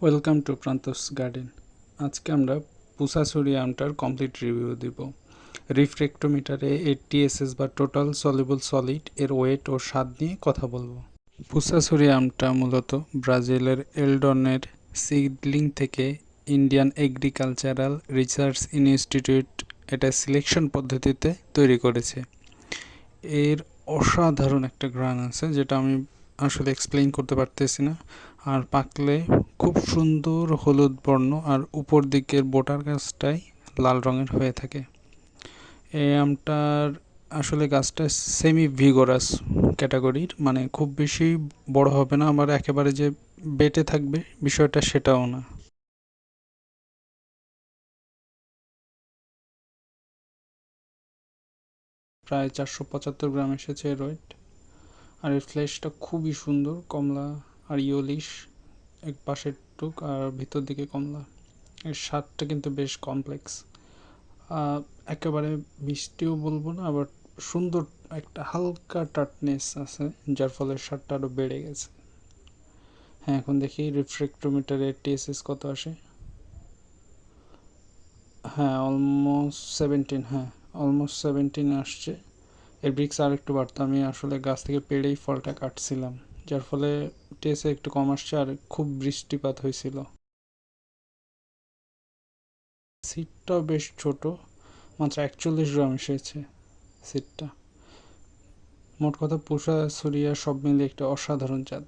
Welcome to প্রান্তস garden. আজকে আমরা পুসাছড়ি আমটার complete review দিব। রিফ্রেক্টোমিটারে এর টিএসএস বা টোটাল সলিবল সলিড এর ওয়েট ও স্বাদ নিয়ে কথা বলবো। পুসাছড়ি আমটা মূলত ব্রাজিলের এলডনের সিডলিং থেকে ইন্ডিয়ান এগ্রিকালচারাল রিসার্চ ইনস্টিটিউট এটা সিলেকশন পদ্ধতিতে তৈরি করেছে। এর অসাধারণ একটা ঘ্রাণ আছে যেটা আমি আসলে এক্সপ্লেইন করতে পারতেছি না। আর পাকলে খুব সুন্দর হলুদ বর্ণ, আর উপর দিকের বোটার গাছটাই লাল রঙের হয়ে থাকে। এই আমটার আসলে গাছটা সেমি ভিগোরাস ক্যাটাগরির, মানে খুব বেশি বড় হবে না, আবার একেবারে যে বেটে থাকবে বিষয়টা সেটাও না। প্রায় 475 গ্রাম এসেছে এর ওয়েট। আর এর ফ্লেশটা খুবই সুন্দর, কমলা আর ইয়োলিশ এক পাশের টুক আর ভিতর দিকে কমলা। এর স্বাদটা কিন্তু বেশ কমপ্লেক্স, একেবারে মিষ্টিও বলবো না, আবার সুন্দর একটা হালকা টাটনেস আছে, যার ফলে স্বাদটা আরও বেড়ে গেছে। হ্যাঁ, এখন দেখি রিফ্রেক্টোমিটারের টিএসএস কত আসে। হ্যাঁ, অলমোস্ট 17 আসছে। এর ব্রিক্স আর একটু বাড়তো, আমি আসলে গাছ থেকে পেড়েই ফলটা কাটছিলাম, যার ফলে টেস্টে একটু কম আসছে, আর খুব বৃষ্টিপাত হয়েছিল। সিটটাও বেশ ছোট, মাত্র 41 গ্রাম এসেছে সিটটা। মোট কথা পুষা সুরিয়া সব মিলে একটা অসাধারণ জাত।